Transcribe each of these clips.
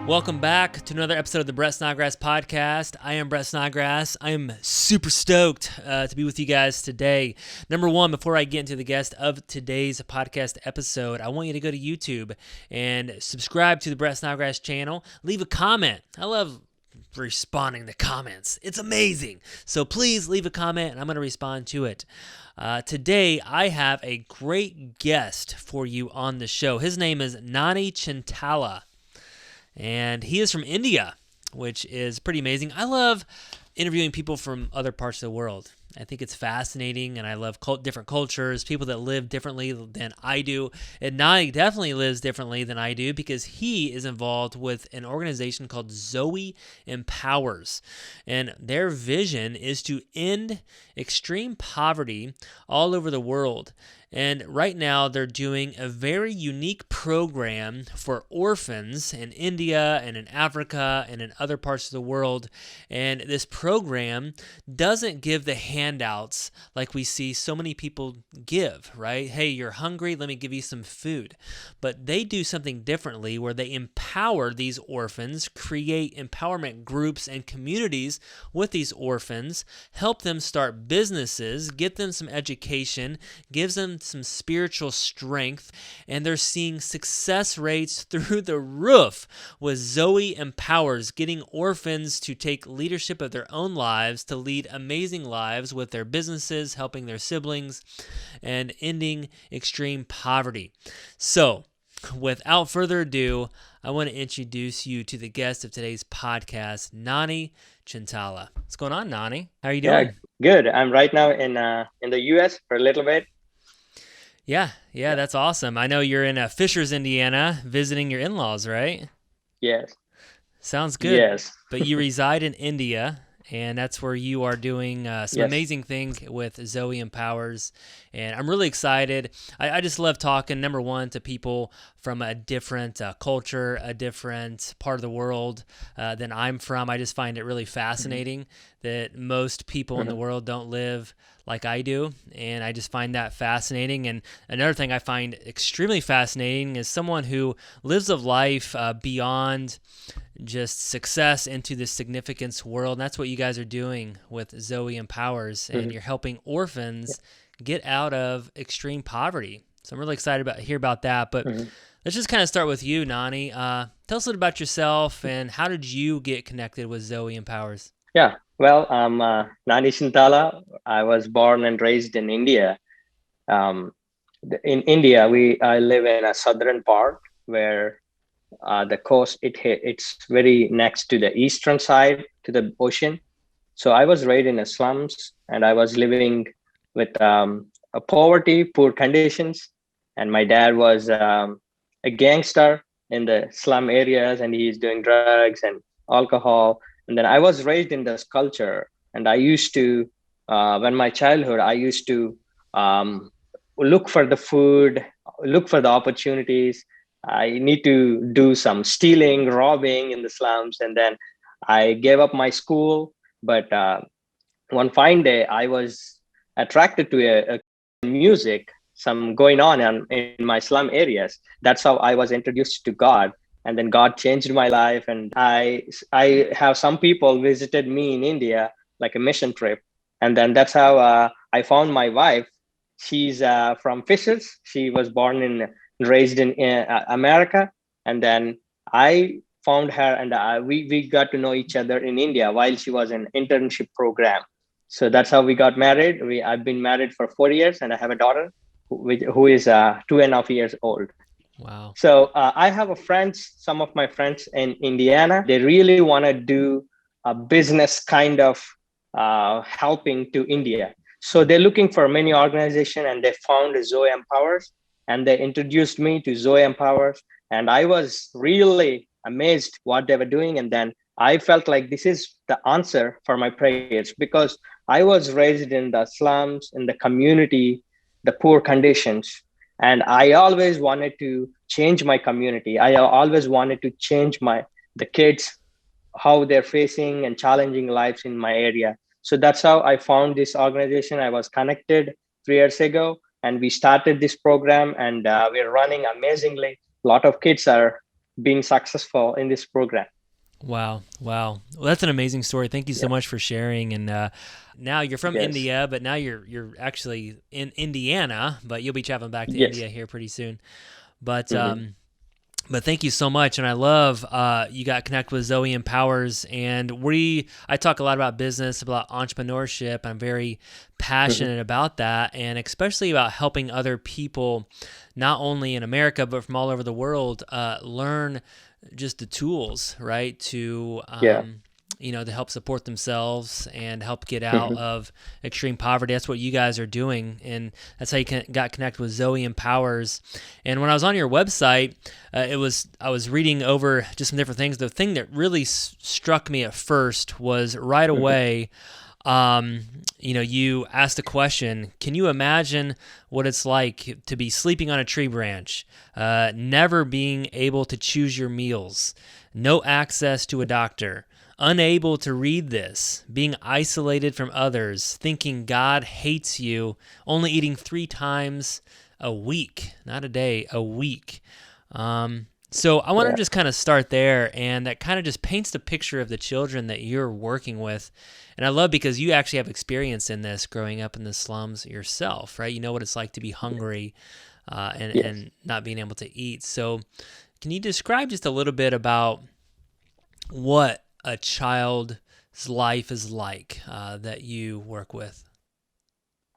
Welcome back to another episode of the Brett Snodgrass podcast. I am Brett Snodgrass. I am super stoked to be with you guys today. Number one, before I get into the guest of today's podcast episode, I want you to go to YouTube and subscribe to the Brett Snodgrass channel. Leave a comment. I love responding to comments. It's amazing. So please leave a comment and I'm going to respond to it. Today, I have a great guest for you on the show. His name is Nani Chintala. And he is from India, which is pretty amazing. I love interviewing people from other parts of the world. I think it's fascinating, and I love different cultures, people that live differently than I do. And Nani definitely lives differently than I do because he is involved with an organization called Zoe Empowers. And their vision is to end extreme poverty all over the world. And right now, they're doing a very unique program for orphans in India and in Africa and in other parts of the world. And this program doesn't give the handouts like we see so many people give, right? Hey, you're hungry, let me give you some food. But they do something differently where they empower these orphans, create empowerment groups and communities with these orphans, help them start businesses, get them some education, gives them some spiritual strength, and they're seeing success rates through the roof with Zoe Empowers, getting orphans to take leadership of their own lives, to lead amazing lives with their businesses, helping their siblings, and ending extreme poverty. So, without further ado, I want to introduce you to the guest of today's podcast, Nani Chintala. What's going on, Nani? How are you doing? Yeah, good. I'm right now in the US for a little bit. Yeah, that's awesome. I know you're in Fishers, Indiana, visiting your in-laws, right? Yes. Sounds good. Yes. But you reside in India, and that's where you are doing some Yes. amazing things with Zoe Empowers. And I'm really excited. I just love talking, number one, to people from a different culture, a different part of the world than I'm from. I just find it really fascinating that most people in the world don't live like I do, and I just find that fascinating. And another thing I find extremely fascinating is someone who lives a life beyond just success into the significance world. And that's what you guys are doing with Zoe Empowers, and you're helping orphans get out of extreme poverty. So I'm really excited to hear about that. But let's just kind of start with you, Nani. Tell us a little about yourself and how did you get connected with Zoe Empowers? Yeah. Well, I'm Nani Shintala. I was born and raised in India. In India, I live in a southern part where the coast it's very next to the eastern side to the ocean. So I was raised in the slums, and I was living with a poverty, poor conditions, and my dad was a gangster in the slum areas, and he's doing drugs and alcohol. And then I was raised in this culture, and I used to, when my childhood, I used to look for the food, look for the opportunities. I need to do some stealing, robbing in the slums, and then I gave up my school. But one fine day, I was attracted to a music, some going on in my slum areas. That's how I was introduced to God. And then God changed my life, and I have some people visited me in India, like a mission trip, and then that's how I found my wife. She's from Fishers. She was born and raised in America, and then I found her, and we got to know each other in India while she was in internship program. So that's how we got married. I've been married for 4 years, and I have a daughter who is 2.5 years old. Wow. So I have some of my friends in Indiana. They really want to do a business kind of helping to India. So they're looking for many organizations, and they found Zoe Empowers, and they introduced me to Zoe Empowers. And I was really amazed what they were doing. And then I felt like this is the answer for my prayers, because I was raised in the slums, in the community, the poor conditions. And I always wanted to change my community. I always wanted to change the kids, how they're facing and challenging lives in my area. So that's how I found this organization. I was connected 3 years ago, and we started this program, and we're running amazingly. A lot of kids are being successful in this program. Wow. Wow. Well, that's an amazing story. Thank you so Yeah. much for sharing. And now you're from Yes. India, but now you're actually in Indiana, but you'll be traveling back to Yes. India here pretty soon. But Mm-hmm. but thank you so much, and I love you got connected with Zoe Empowers, and I talk a lot about business, about entrepreneurship. I'm very passionate about that, and especially about helping other people, not only in America but from all over the world, learn just the tools, right, to Yeah. to help support themselves and help get out Mm-hmm. of extreme poverty. That's what you guys are doing, and that's how you got connected with Zoe Empowers. And when I was on your website, I was reading over just some different things. The thing that really struck me at first was right away. You asked a question, can you imagine what it's like to be sleeping on a tree branch, never being able to choose your meals, no access to a doctor, unable to read this, being isolated from others, thinking God hates you, only eating 3 times a week, not a day, a week. So I want to just kind of start there, and that kind of just paints the picture of the children that you're working with. And I love because you actually have experience in this growing up in the slums yourself, right? You know what it's like to be hungry and not being able to eat. So can you describe just a little bit about what a child's life is like that you work with?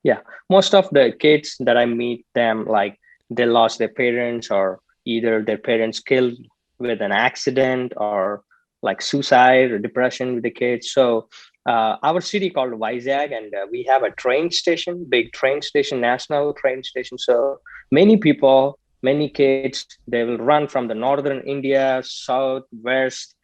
Yeah, most of the kids that I meet them, like they lost their parents, or either their parents killed with an accident, or like suicide or depression with the kids. So our city called Vizag, and we have a train station, big train station, national train station. So many people, many kids, they will run from the northern India, south, west,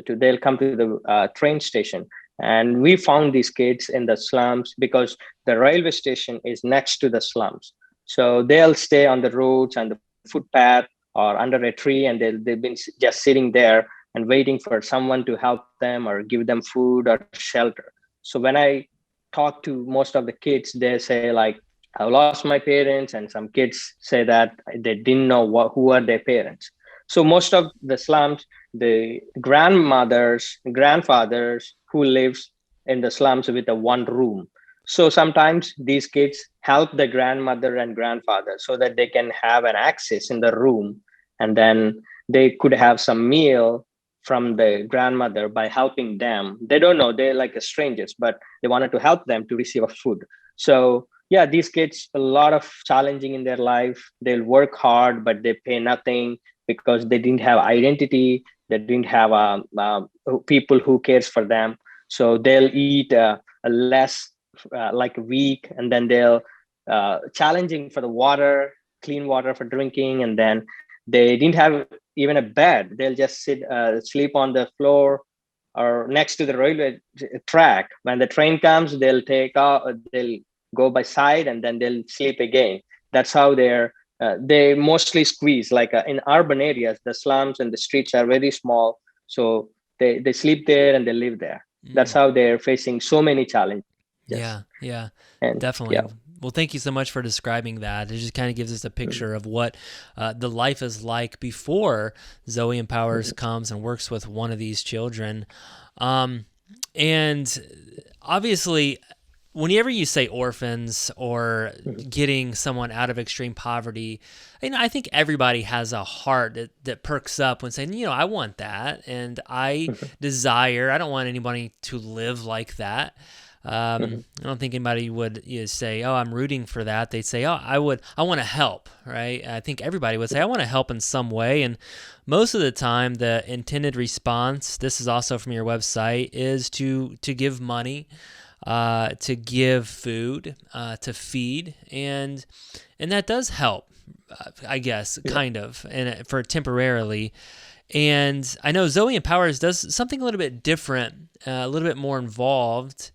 they'll come to the train station. And we found these kids in the slums because the railway station is next to the slums. So they'll stay on the roads and the footpath or under a tree, and they've been just sitting there and waiting for someone to help them or give them food or shelter. So when I talk to most of the kids, they say like, I lost my parents, and some kids say that they didn't know who are their parents. So most of the slums, the grandmothers, grandfathers who lives in the slums with a one room. So sometimes these kids help the grandmother and grandfather so that they can have an access in the room, and then they could have some meal from the grandmother by helping them. They don't know, they're like strangers, but they wanted to help them to receive a food. So yeah, these kids, a lot of challenging in their life. They'll work hard, but they pay nothing because they didn't have identity. They didn't have people who cares for them. So they'll eat a less like a week, and then they'll challenging for the water, clean water for drinking, and then they didn't have even a bed. They'll just sleep on the floor or next to the railway track. When the train comes, they'll go by side, and then they'll sleep again. That's how they mostly squeeze. Like in urban areas, the slums and the streets are very small, so they sleep there and they live there. That's how they're facing so many challenges. Yeah, And definitely. Well, thank you so much for describing that. It just kind of gives us a picture of what the life is like before Zoe Empowers comes and works with one of these children. And obviously, whenever you say orphans or getting someone out of extreme poverty, I think everybody has a heart that perks up when saying, I want that, and I don't want anybody to live like that. I don't think anybody would say, "Oh, I'm rooting for that." They'd say, "Oh, I want to help." Right? I think everybody would say, "I want to help in some way." And most of the time, the intended response, this is also from your website, is to give money, to give food, to feed, and that does help, I guess, kind of, and for temporarily. And I know Zoe Empowers does something a little bit different, a little bit more involved.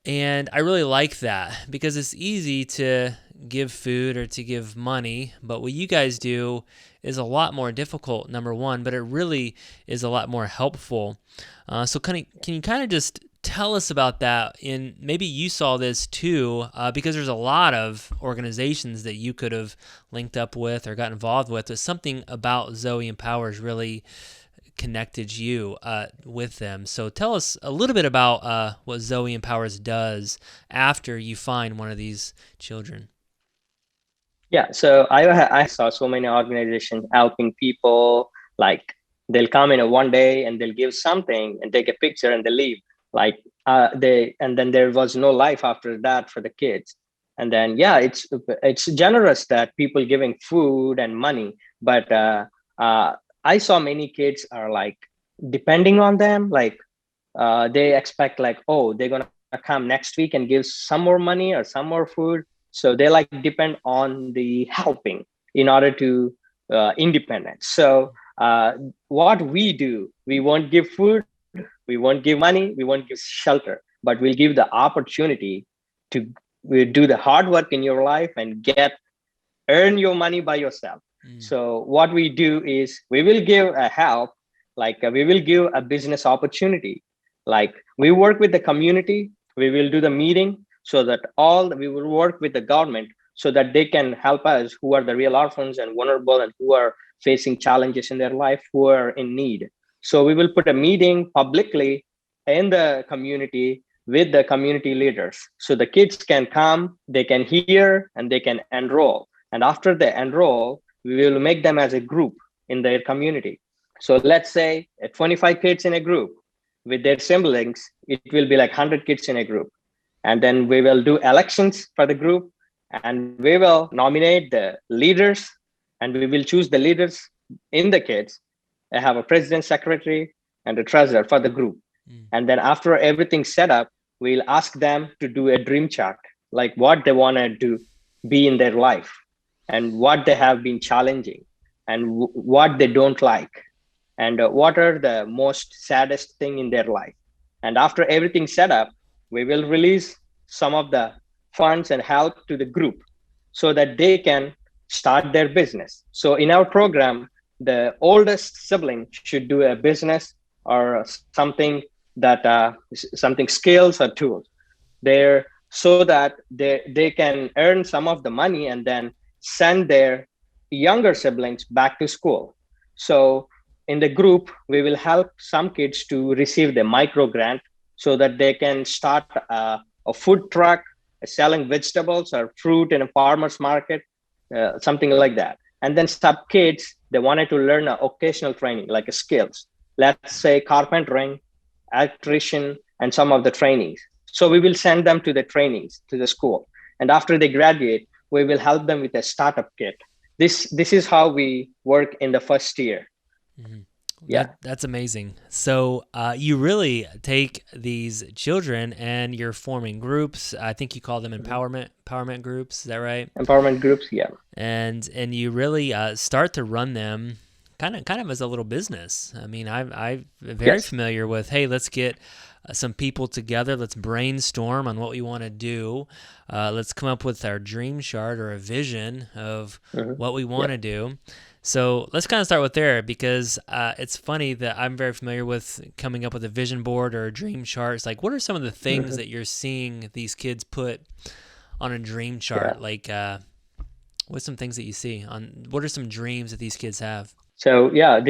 And I really like that because it's easy to give food or to give money, but what you guys do is a lot more difficult, number one, but it really is a lot more helpful. So can you kind of just tell us about that. And maybe you saw this too, because there's a lot of organizations that you could have linked up with or got involved with. But something about Zoe Empowers really connected you with them. So tell us a little bit about what Zoe Empowers does after you find one of these children. Yeah, so I saw so many organizations helping people. Like they'll come in a one day and they'll give something and take a picture and they leave. Like and then there was no life after that for the kids. And then yeah, it's generous that people giving food and money, but I saw many kids are like depending on them. Like they expect like, oh, they're gonna come next week and give some more money or some more food. So they like depend on the helping in order to independence. So what we do, we won't give food, we won't give money, we won't give shelter, but we'll give the opportunity to we do the hard work in your life and earn your money by yourself. So what we do is we will give a help, like we will give a business opportunity. Like we work with the community, we will do the meeting so that we will work with the government so that they can help us who are the real orphans and vulnerable and who are facing challenges in their life, who are in need. So we will put a meeting publicly in the community with the community leaders. So the kids can come, they can hear, and they can enroll. And after they enroll, we will make them as a group in their community. So let's say 25 kids in a group with their siblings, it will be like 100 kids in a group. And then we will do elections for the group and we will nominate the leaders and we will choose the leaders in the kids. I have a president, secretary, and a treasurer for the group. And then after everything's set up, we'll ask them to do a dream chart, like what they want to do, be in their life and what they have been challenging and what they don't like and what are the most saddest thing in their life. And after everything's set up, we will release some of the funds and help to the group so that they can start their business. So in our program, the oldest sibling should do a business or something that something skills or tools there so that they can earn some of the money and then send their younger siblings back to school. So in the group, we will help some kids to receive the micro grant so that they can start a food truck selling vegetables or fruit in a farmer's market, something like that. And then some kids, they wanted to learn a occasional training, like a skills. Let's say carpentering, electrician, and some of the trainings. So we will send them to the trainings, to the school. And after they graduate, we will help them with a startup kit. This is how we work in the first year. Mm-hmm. Yeah, that's amazing. So you really take these children and you're forming groups. I think you call them empowerment groups. Is that right? Empowerment groups, yeah. And you really start to run them kind of as a little business. I mean, I'm very familiar with, hey, let's get some people together. Let's brainstorm on what we want to do. Let's come up with our dream chart or a vision of what we want to do. So let's kind of start with there because it's funny that I'm very familiar with coming up with a vision board or a dream chart. It's like, what are some of the things that you're seeing these kids put on a dream chart? Yeah. Like, what's some things that you see on, what are some dreams that these kids have? So yeah,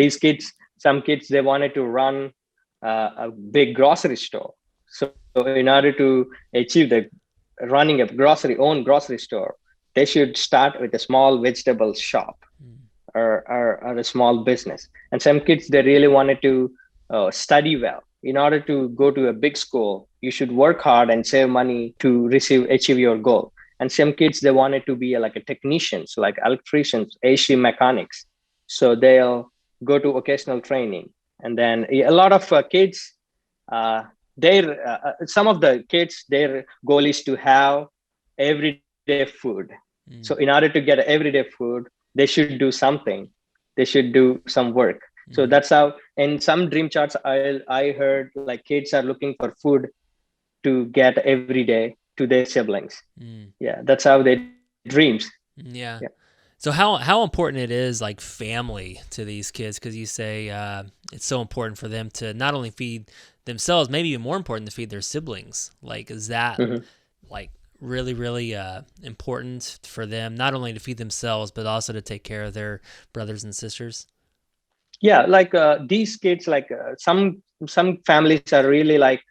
some kids, they wanted to run a big grocery store. So in order to achieve the running a own grocery store, they should start with a small vegetable shop. Or a small business. And some kids, they really wanted to study well. In order to go to a big school, you should work hard and save money to achieve your goal. And some kids, they wanted to be like a technicians, like electricians, AC mechanics. So they'll go to occasional training. And then a lot of kids, some of the kids, their goal is to have everyday food. So in order to get everyday food, they should do something. They should do some work. So that's how, in some dream charts, I heard like kids are looking for food to get every day to their siblings. Yeah, that's how they dreams. Yeah. So how important it is, like, family to these kids? Because you say it's so important for them to not only feed themselves, maybe even more important to feed their siblings. Like, is that Mhm. like really, really important for them, not only to feed themselves, but also to take care of their brothers and sisters? Yeah, like these kids, like some families are really like,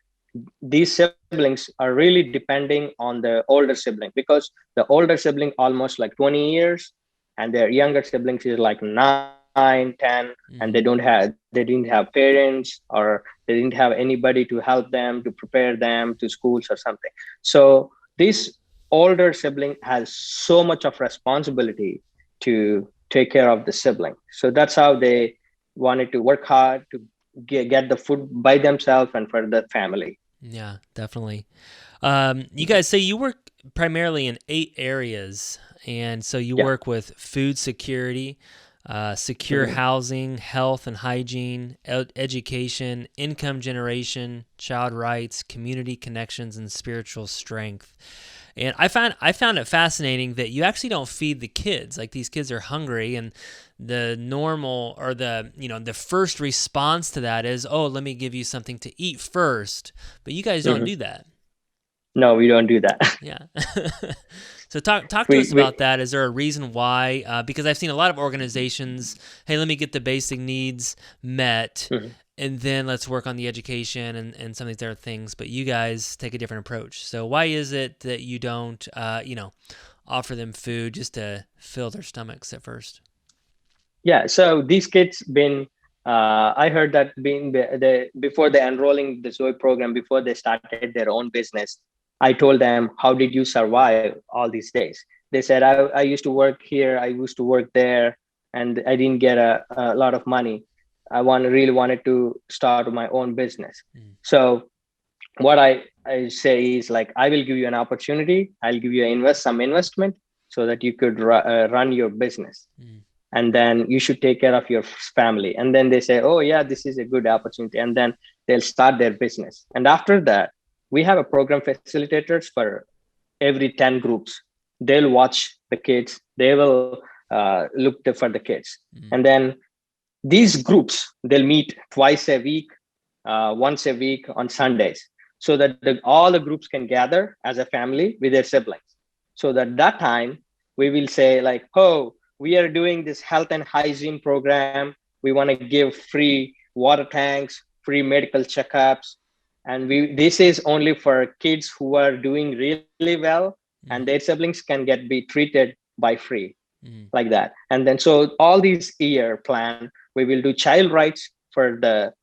these siblings are really depending on the older sibling, because the older sibling almost like 20 years, and their younger siblings is like 9, 10, and Mm-hmm. they didn't have parents, or they didn't have anybody to help them, to prepare them to schools or something. So this older sibling has so much of responsibility to take care of the sibling. So that's how they wanted to work hard to get the food by themselves and for the family. Yeah, definitely. You guys say you work primarily in 8 areas, and so you Yeah. work with food security, secure Mhm. housing, health and hygiene, education, income generation, child rights, community connections, and spiritual strength. And I found it fascinating that you actually don't feed the kids. Like, these kids are hungry, and the normal, or the first response to that is, oh, let me give you something to eat first. But you guys don't Mhm. do that. No, we don't do that. Yeah. So talk to us We about that. Is there a reason why? Because I've seen a lot of organizations, hey, let me get the basic needs met, Mhm. and then let's work on the education and some of these other things. But you guys take a different approach. So why is it that you don't, offer them food just to fill their stomachs at first? Yeah, so these kids been, I heard that being before they enrolling the Zoe program, before they started their own business, I told them, how did you survive all these days? They said, I used to work here, I used to work there, and I didn't get a lot of money. Really wanted to start my own business. Mm, So what I say is, like, I will give you an opportunity, I'll give you some investment, so that you could run your business, mm, and then you should take care of your family. And then they say, oh yeah, this is a good opportunity, and then they'll start their business. And after that, we have a program facilitators for every 10 groups. They'll watch the kids, they will look for the kids. mm, And then these groups, they'll meet twice a week, once a week on Sundays, so that all the groups can gather as a family with their siblings. So that time we will say, like, oh, we are doing this health and hygiene program. We want to give free water tanks, free medical checkups, and this is only for kids who are doing really well, and their mm, siblings can be treated by free, mm, like that. And then so all these year plan, we will do child rights for the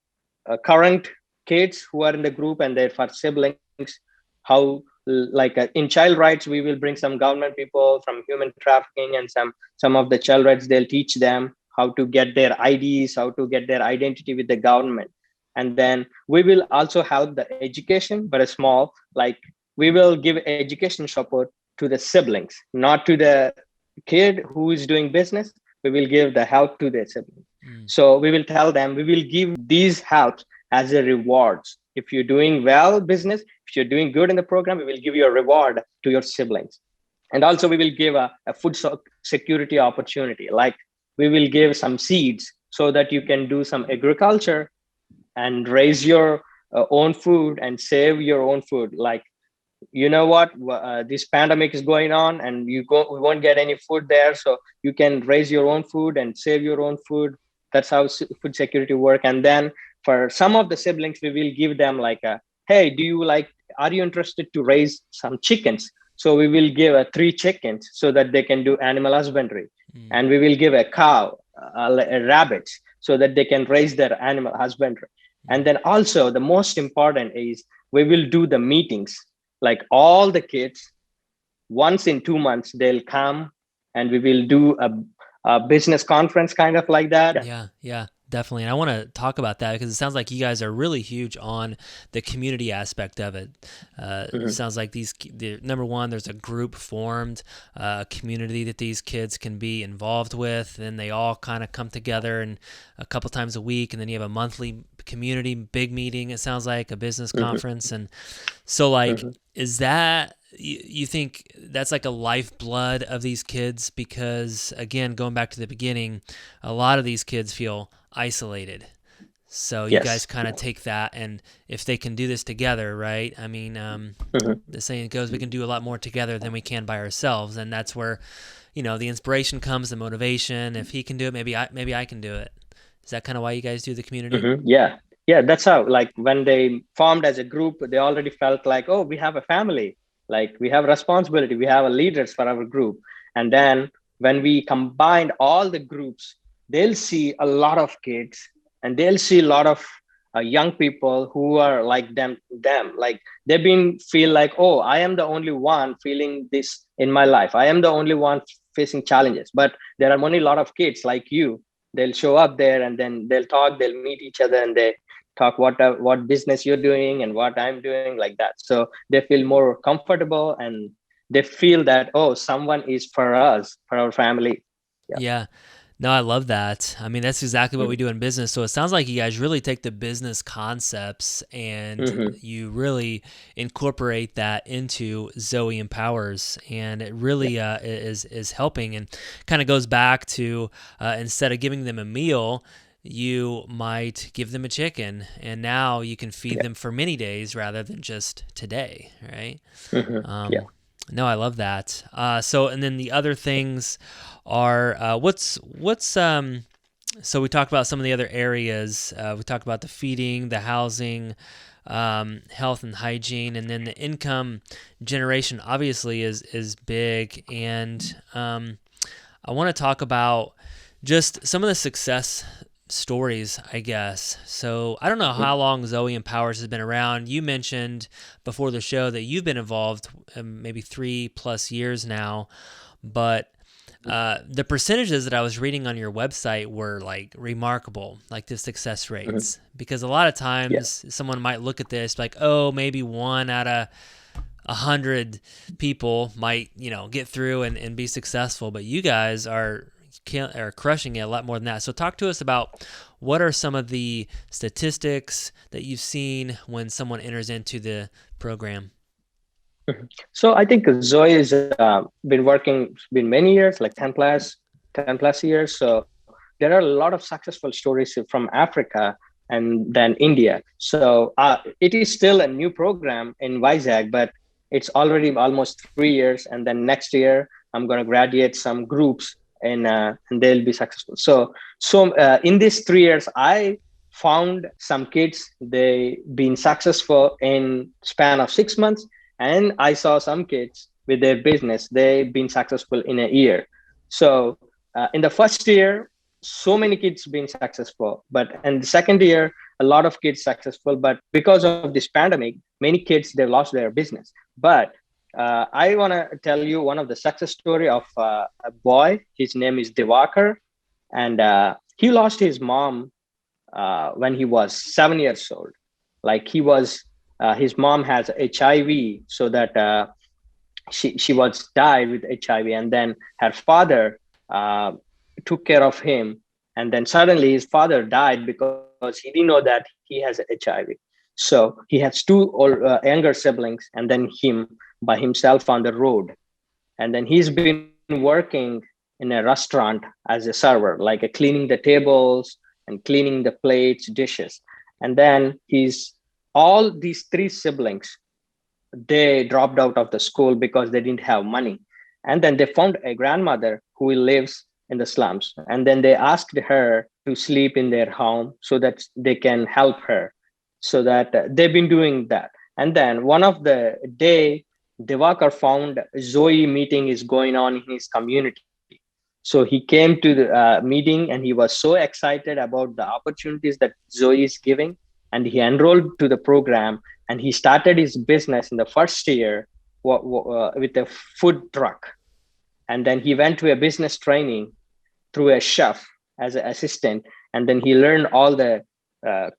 current kids who are in the group, and their for siblings. How, like, in child rights, we will bring some government people from human trafficking, and some of the child rights, they'll teach them how to get their IDs, how to get their identity with the government. And then we will also help the education, but a small, like, we will give education support to the siblings, not to the kid who is doing business. We will give the help to their siblings. mm, So we will tell them, we will give these helps as a rewards. If you're doing well business, if you're doing good in the program, we will give you a reward to your siblings. And also we will give a food security opportunity, like, we will give some seeds so that you can do some agriculture and raise your own food and save your own food. Like, you know what, this pandemic is going on, and we won't get any food there, so you can raise your own food and save your own food. That's how food security work. And then for some of the siblings, we will give them like a, hey, are you interested to raise some chickens? So we will give 3 chickens so that they can do animal husbandry. mm, And we will give a cow, a rabbit, so that they can raise their animal husbandry. And mm. then also the most important is, we will do the meetings, like all the kids, once in 2 months they'll come, and we will do a business conference, kind of like that. Yeah, yeah, definitely. And I want to talk about that because it sounds like you guys are really huge on the community aspect of it. It Mhm. sounds like number one, there's a group formed, a community that these kids can be involved with, and they all kind of come together and a couple times a week, and then you have a monthly community big meeting. It sounds like a business Mhm. conference, and so like Mhm. Is that, you think that's like a lifeblood of these kids? Because again, going back to the beginning, a lot of these kids feel isolated. So you guys Yes. kind of take that, and if they can do this together, right? I mean, Mhm. the saying goes, we can do a lot more together than we can by ourselves, and that's where, the inspiration comes, the motivation. If he can do it, maybe I can do it. Is that kind of why you guys do the community? Yeah. Yeah, that's how, like, when they formed as a group, they already felt like, oh, we have a family, like we have responsibility, we have a leaders for our group. And then when we combined all the groups, they'll see a lot of kids, and they'll see a lot of young people who are like them, like they've been feel like, oh, I am the only one feeling this in my life, I am the only one facing challenges, but there are only a lot of kids like you. They'll show up there, and then they'll talk, they'll meet each other, and they talk what business you're doing and what I'm doing, like that. So they feel more comfortable, and they feel that, oh, someone is for us, for our family. Yeah. Yeah. No, I love that. I mean, that's exactly what we Mhm. do in business. So it sounds like you guys really take the business concepts and Mhm. you really incorporate that into Zoe Empowers, and it Yeah. really is helping, and kind of goes back to, instead of giving them a meal, you might give them a chicken, and now you can feed Yeah. them for many days rather than just today, right? Yeah. Um, no, I love that. So, and then the other things are, so we talked about some of the other areas. We talked about the feeding, the housing, health and hygiene, and then the income generation obviously is big. And I want to talk about just some of the success stories, I guess. So I don't know how long Zoe Empowers has been around. You mentioned before the show that you've been involved maybe 3+ years now, but the percentages that I was reading on your website were like remarkable, like the success Mhm. rates. Because a lot of Yeah. times someone might look at this like, oh, maybe 1 out of 100 people might, get through and be successful, but you guys are crushing it a lot more than that. So talk to us about what are some of the statistics that you've seen when someone enters into the program. So I think Zoe has been many years, like 10 plus years. So there are a lot of successful stories from Africa and then India. So it is still a new program in Vizag, but it's already almost 3 years. And then next year, I'm going to graduate some groups, and they'll be successful. So in these 3 years, I found some kids, they been successful in span of 6 months, and I saw some kids with their business, they've been successful in a year. So in the first year, so many kids been successful, but in the second year, a lot of kids successful. But because of this pandemic, many kids, they lost their business. But I want to tell you one of the success story of a boy. His name is Divakar, and he lost his mom when he was 7 years old. Like he was, his mom has HIV, so that she was died with HIV, and then her father uh, took care of him, and then suddenly his father died because he didn't know that he has HIV. So he has younger siblings, and then him by himself on the road, and then he's been working in a restaurant as a server, like cleaning the tables and cleaning the plates, dishes. And then he's all these three siblings, they dropped out of the school because they didn't have money. And then they found a grandmother who lives in the slums, and then they asked her to sleep in their home so that they can help her. So that they've been doing that. And then one of the day, Devakar found Zoe meeting is going on in his community. So he came to the meeting, and he was so excited about the opportunities that Zoe is giving, and he enrolled to the program, and he started his business in the first year with a food truck. And then he went to a business training through a chef as an assistant, and then he learned all the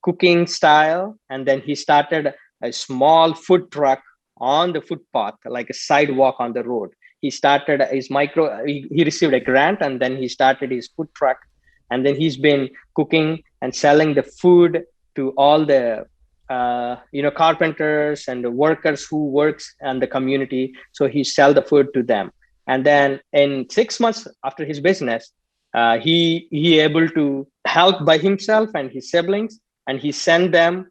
cooking style, and then he started a small food truck on the footpath, like a sidewalk on the road. He started his he received a grant, and then he started his food truck, and then he's been cooking and selling the food to all the carpenters and the workers who works in the community. So he sell the food to them. And then in 6 months after his business, he able to help by himself and his siblings, and he sent them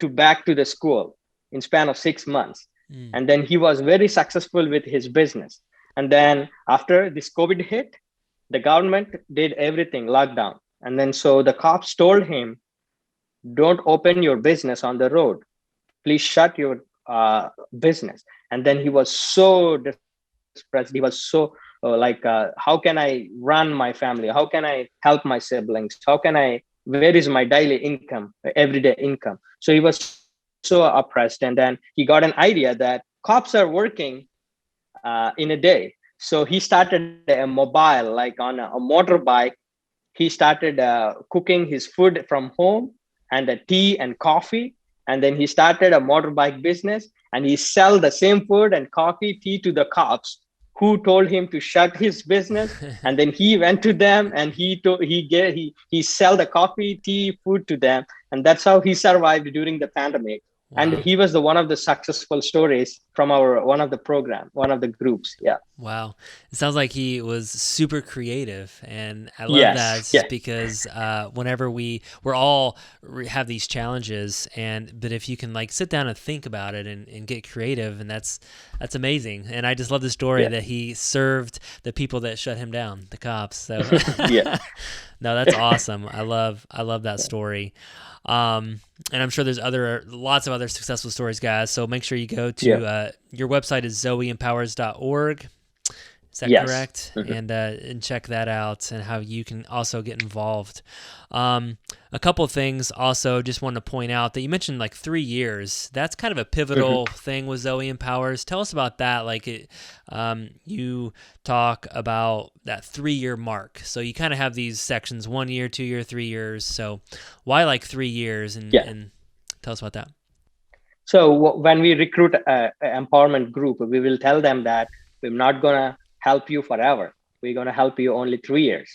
to back to the school in span of 6 months. And then he was very successful with his business. And then after this COVID hit, the government did everything lockdown. And then so the cops told him, don't open your business on the road. Please shut your business. And then he was so depressed. He was so how can I run my family? How can I help my siblings? Where is my daily income, everyday income? So he was so oppressed. And then he got an idea that cops are working in a day. So he started a mobile, like on a motorbike. He started cooking his food from home and a tea and coffee. And then he started a motorbike business, and he sell the same food and coffee, tea to the cops who told him to shut his business. And then he went to them and he sell the coffee, tea, food to them. And that's how he survived during the pandemic. Wow. And he was one of the successful stories from one of the groups. Yeah. Wow. It sounds like he was super creative, and I love that. It's just because whenever we're all have these challenges, but if you can like sit down and think about it and get creative, and that's amazing. And I just love the story that he served the people that shut him down, the cops. So yeah. No, that's awesome. I love that story. And I'm sure there's lots of other successful stories, guys. So make sure you go to your website is zoeempowers.org. Is that correct? Mm-hmm. And check that out, and how you can also get involved. A couple of things also just want to point out that you mentioned like 3 years. That's kind of a pivotal thing with Zoe Empowers. Tell us about that. Like you talk about that 3-year mark. So you kind of have these sections: 1 year, 2 year, 3 years. So why like 3 years? And tell us about that. So when we recruit an empowerment group, we will tell them that we're not gonna help you forever. We're going to help you only 3 years.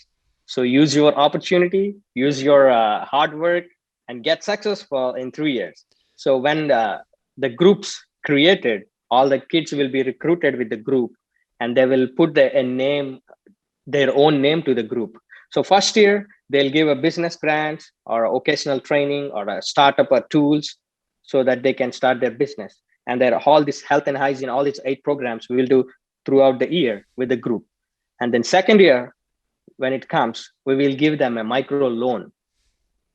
So use your opportunity, use your hard work, and get successful in 3 years. So when the groups created, all the kids will be recruited with the group, and they will put their own name to the group. So first year, they'll give a business grant or occasional training or a startup or tools so that they can start their business. And there are all this health and hygiene, all these 8 programs we will do throughout the year with the group. And then second year, when it comes, we will give them a micro loan.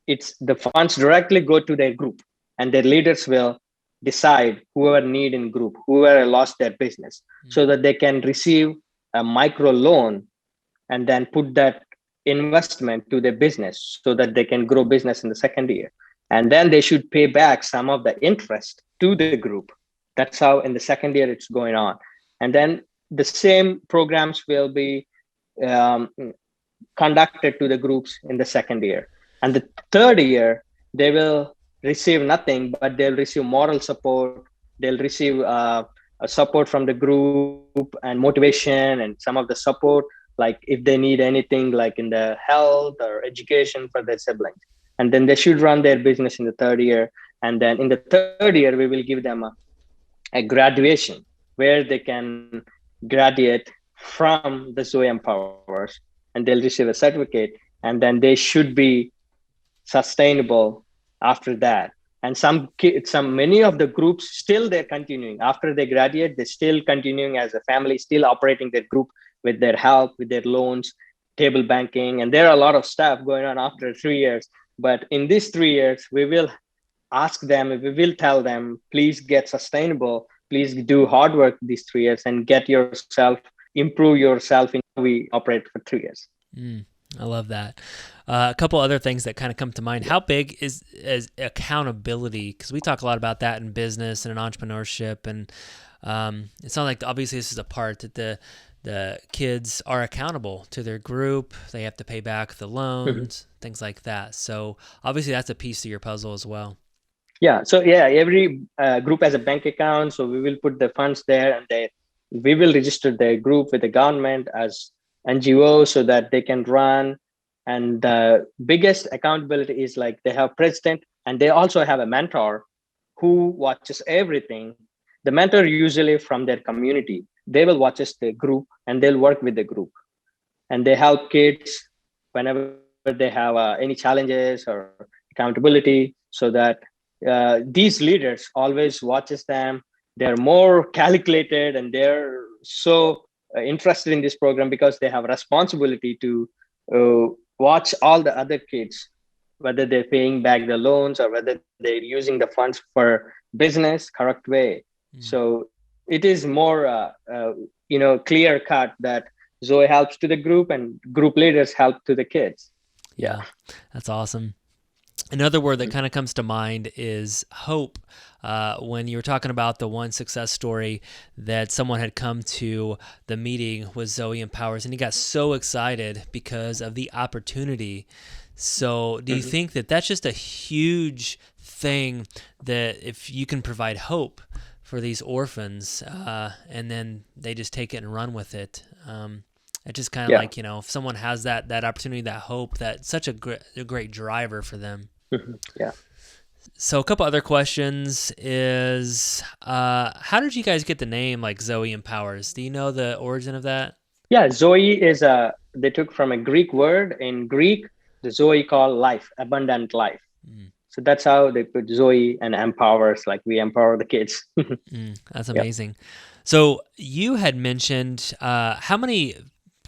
It's the funds directly go to their group, and their leaders will decide whoever need in group, whoever lost their business, so that they can receive a micro loan and then put that investment to their business so that they can grow business in the second year. And then they should pay back some of the interest to the group. That's how in the second year it's going on. And then the same programs will be conducted to the groups in the second year. And the third year, they will receive nothing, but they'll receive moral support. They'll receive support from the group and motivation and some of the support, like if they need anything like in the health or education for their siblings. And then they should run their business in the third year. And then in the third year, we will give them a graduation where they can graduate from the Zoe Empowers, and they'll receive a certificate, and then they should be sustainable after that. And many of the groups still they're continuing after they graduate. They're still continuing as a family, still operating their group with their help, with their loans, table banking, and there are a lot of stuff going on after 3 years. But in these 3 years, we will ask them, we will tell them, please get sustainable. Please do hard work these 3 years and improve yourself in how we operate for 3 years. I love that. A couple other things that kind of come to mind. How big is accountability? Because we talk a lot about that in business and in entrepreneurship. And it's not like, obviously this is a part that the kids are accountable to their group. They have to pay back the loans, things like that. So obviously that's a piece of your puzzle as well. Yeah. So every group has a bank account. So we will put the funds there, and we will register their group with the government as NGO so that they can run. And the biggest accountability is like they have president, and they also have a mentor who watches everything. The mentor usually from their community. They will watches the group and they'll work with the group, and they help kids whenever they have any challenges or accountability, so that these leaders always watches them. They're more calculated and they're so interested in this program because they have responsibility to watch all the other kids, whether they're paying back the loans or whether they're using the funds for business correct way. So it is more clear cut that Zoe helps to the group and group leaders help to the kids. Yeah, that's awesome. Another word that kind of comes to mind is hope. When you were talking about the one success story that someone had come to the meeting with Zoe Empowers, and he got so excited because of the opportunity. So do you think that that's just a huge thing, that if you can provide hope for these orphans, and then they just take it and run with it? It's just kind of like, if someone has that opportunity, that hope, that's such a great driver for them. Yeah. So a couple other questions is, how did you guys get the name like Zoe Empowers? Do you know the origin of that? Yeah, Zoe is they took from a Greek word. In Greek, the Zoe called life, abundant life. So that's how they put Zoe, and empowers, like we empower the kids. That's amazing. So you had mentioned, how many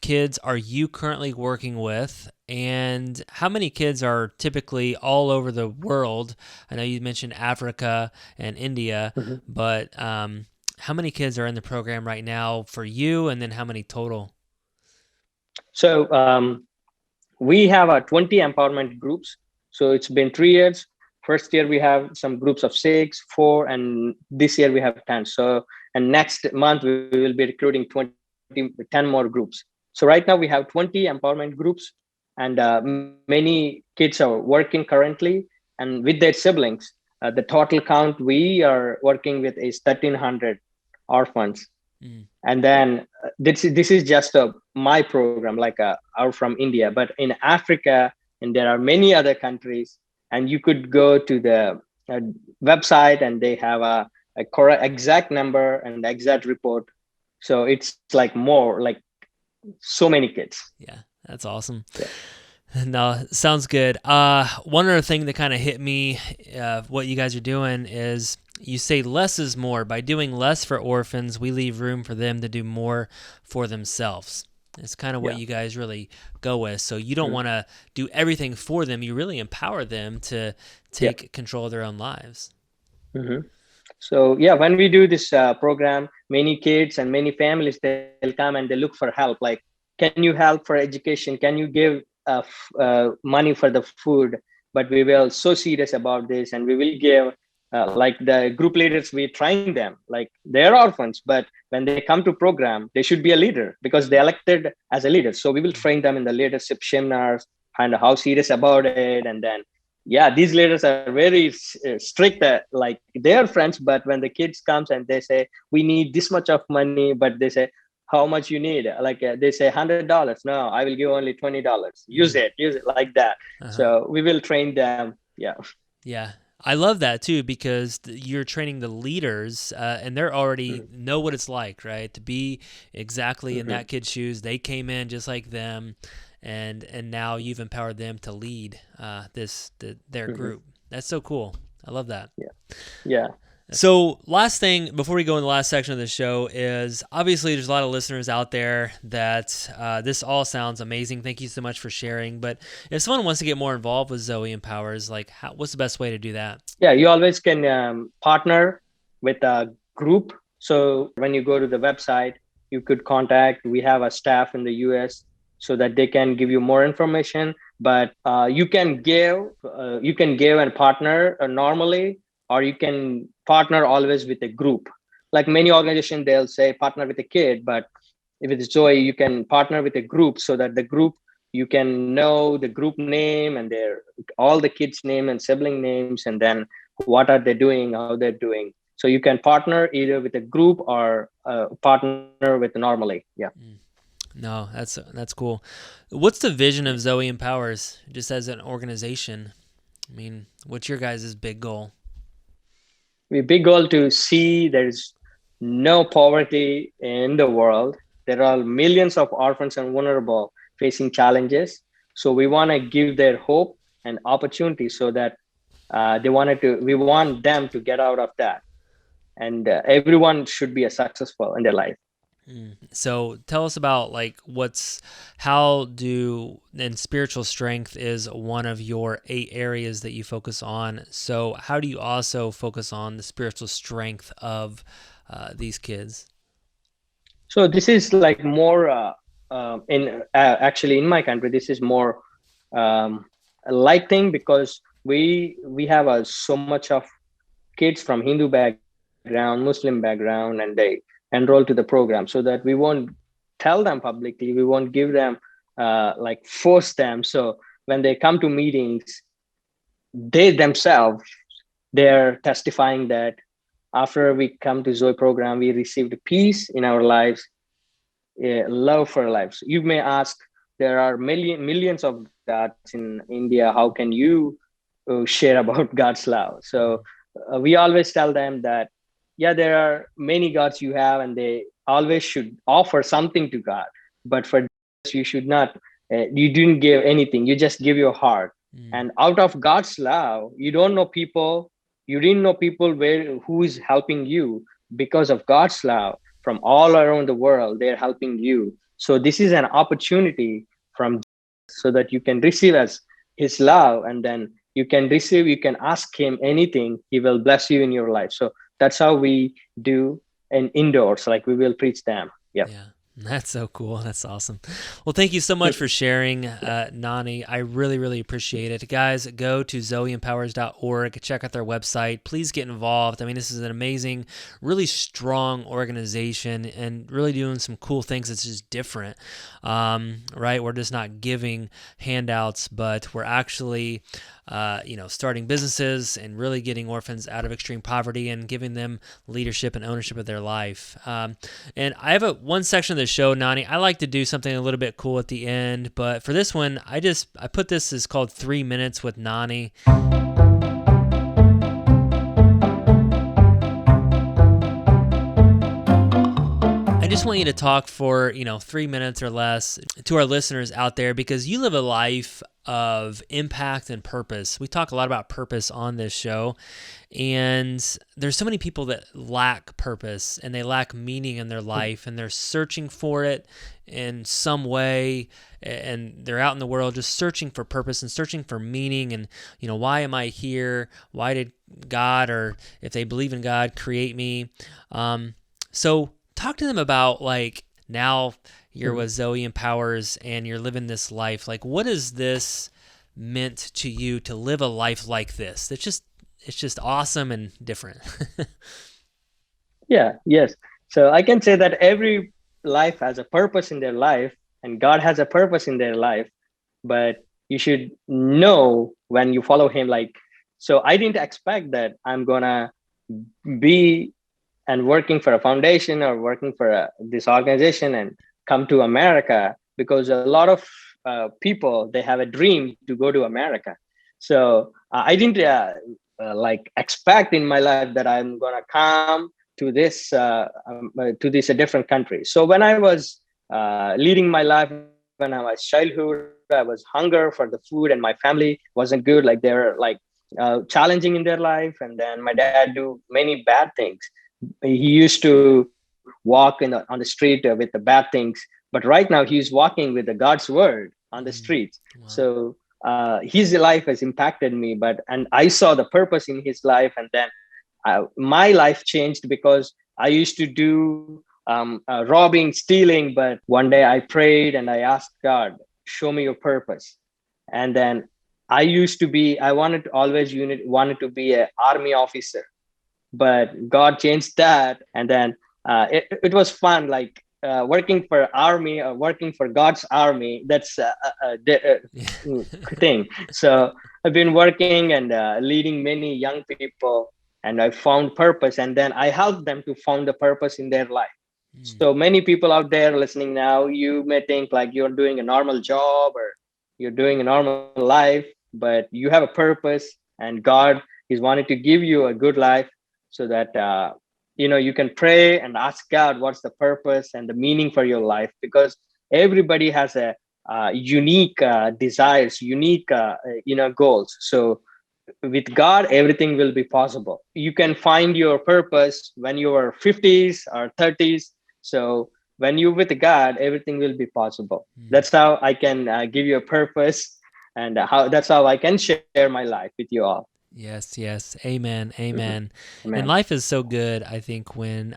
kids are you currently working with, and how many kids are typically all over the world? I know you mentioned Africa and India, but how many kids are in the program right now for you, and then how many total? So we have 20 empowerment groups. So it's been 3 years. First year we have some groups of 6, 4, and this year we have 10. So, and next month we will be recruiting 10 more groups. So right now we have 20 empowerment groups, and many kids are working currently, and with their siblings. The total count we are working with is 1,300 orphans. And then this is just my program, like our from India, but in Africa, and there are many other countries, and you could go to the website and they have a correct exact number and the exact report. So it's like more like so many kids. Yeah, that's awesome. No, sounds good. One other thing that kind of hit me, what you guys are doing is, you say less is more. By doing less for orphans, we leave room for them to do more for themselves. It's kind of what you guys really go with. So you don't want to do everything for them. You really empower them to take control of their own lives. So when we do this program, many kids and many families, they'll come and they look for help. Like, can you help for education? Can you give money for the food? But we will so serious about this, and we will give like the group leaders, we train them like they're orphans, but when they come to program, they should be a leader because they elected as a leader. So we will train them in the leadership seminars, kind of how serious about it. And then these leaders are very strict, like they're friends, but when the kids comes and they say we need this much of money, but they say how much you need, like they say $100, no, I will give only $20, use it like that. So we will train them. Yeah, I love that too, because you're training the leaders, and they're already know what it's like, right? To be exactly in that kid's shoes. They came in just like them, and now you've empowered them to lead their group. That's so cool. I love that. Yeah. So last thing before we go in the last section of the show is, obviously there's a lot of listeners out there that this all sounds amazing. Thank you so much for sharing. But if someone wants to get more involved with Zoe Empowers, like what's the best way to do that? Yeah, you always can partner with a group. So when you go to the website, you could contact. We have a staff in the US so that they can give you more information. But you can give and partner normally, or you can partner always with a group. Like many organizations, they'll say partner with a kid, but if it's Zoe, you can partner with a group so that the group, you can know the group name and all the kids' name and sibling names, and then what are they doing, how they're doing. So you can partner either with a group or partner with normally. No, that's cool. What's the vision of Zoe Empowers just as an organization? I mean, what's your guys' big goal? we big goal to see there's no poverty in the world. There are millions of orphans and vulnerable facing challenges. So we want to give their hope and opportunity so that we want them to get out of that. And everyone should be a successful in their life. So tell us about like how do, and spiritual strength is one of your 8 areas that you focus on. So how do you also focus on the spiritual strength of these kids? So this is like more in actually in my country. This is more a light thing because we have so much of kids from Hindu background, Muslim background, and they enroll to the program so that we won't tell them publicly. We won't give them like force them. So when they come to meetings, they themselves they're testifying that after we come to Zoe program, we received peace in our lives, love for lives. You may ask, there are millions of gods in India. How can you share about God's love? So we always tell them that, yeah, there are many gods you have, and they always should offer something to God. But for Jesus, you should not. You didn't give anything. You just give your heart, and out of God's love, you don't know people. You didn't know people who is helping you because of God's love from all around the world. They're helping you. So this is an opportunity from so that you can receive as his love, and then you can receive, you can ask him anything, he will bless you in your life. So that's how we do in indoors, like we will preach them. Yep. Yeah. That's so cool. That's awesome. Well, thank you so much for sharing, Nani. I really, really appreciate it. Guys, go to zoeempowers.org, check out their website. Please get involved. I mean, this is an amazing, really strong organization and really doing some cool things that's just different, right? We're just not giving handouts, but we're actually starting businesses and really getting orphans out of extreme poverty and giving them leadership and ownership of their life. And I have one section of the show, Nani. I like to do something a little bit cool at the end, but for this one, I put this as called 3 minutes with Nani. I just want you to talk for 3 minutes or less to our listeners out there, because you live a life of impact and purpose. We talk a lot about purpose on this show, and there's so many people that lack purpose and they lack meaning in their life, and they're searching for it in some way, and they're out in the world just searching for purpose and searching for meaning, and why am I here? Why did God, or if they believe in God, create me? So talk to them about, like, now you're with Zoe Empowers and you're living this life. Like, what is this meant to you to live a life like this? It's just awesome and different. Yes. So I can say that every life has a purpose in their life, and God has a purpose in their life, but you should know when you follow him. Like, so I didn't expect that I'm gonna be and working for a foundation or working for this organization and come to America, because a lot of people, they have a dream to go to America. So I didn't like expect in my life that I'm gonna come to this a different country. So when I was leading my life, when I was childhood, I was hunger for the food, and my family wasn't good. Like they were like challenging in their life, and then my dad do many bad things. He used to walk on the street with the bad things, but right now he's walking with the God's word on the streets. Wow. So his life has impacted me, and I saw the purpose in his life, and then my life changed because I used to do robbing, stealing, but one day I prayed and I asked God, show me your purpose. And then I wanted to wanted to be an army officer, but God changed that. And then it was fun, like working for army or working for God's army. That's a thing. So I've been working and leading many young people, and I found purpose, and then I helped them to find the purpose in their life. So many people out there listening now, you may think like you're doing a normal job or you're doing a normal life, but you have a purpose, and God is wanting to give you a good life. so that you can pray and ask God what's the purpose and the meaning for your life, because everybody has a unique desires, unique goals. So with God, everything will be possible. You can find your purpose when you are 50s or 30s. So when you with God, everything will be possible. That's how I can give you a purpose, and how that's how I can share my life with you all. Yes, yes. Amen. Amen. Amen. And life is so good, I think, when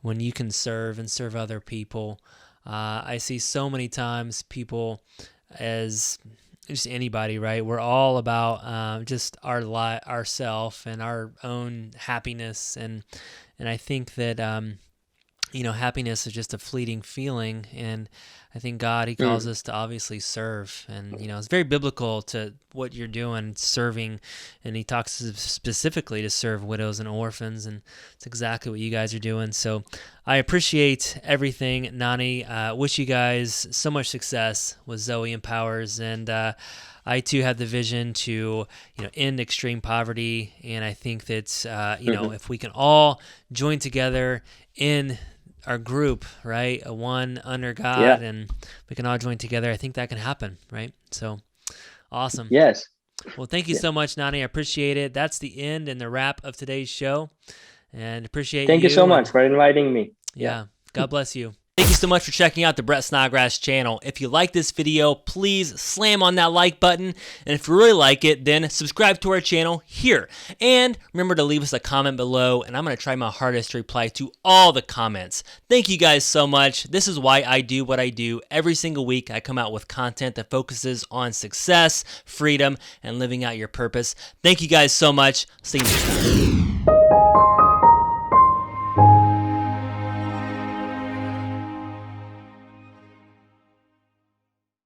you can serve and serve other people. I see so many times people as just anybody, right? We're all about just ourself and our own happiness, and I think that happiness is just a fleeting feeling, and I think God, He calls us to obviously serve, and it's very biblical to what you're doing, serving, and He talks specifically to serve widows and orphans, and it's exactly what you guys are doing. So I appreciate everything, Nani. Wish you guys so much success with Zoe Empowers, and I too have the vision to end extreme poverty, and I think that if we can all join together in our group, right? A one under God, and we can all join together. I think that can happen, right? So awesome. Yes. Well, thank you so much, Nani. I appreciate it. That's the end and the wrap of today's show, and appreciate Thank you so much for inviting me. Yeah. God bless you. Thank you so much for checking out the Brett Snodgrass channel. If you like this video, please slam on that like button. And if you really like it, then subscribe to our channel here. And remember to leave us a comment below, and I'm going to try my hardest to reply to all the comments. Thank you guys so much. This is why I do what I do. Every single week, I come out with content that focuses on success, freedom, and living out your purpose. Thank you guys so much. See you next time.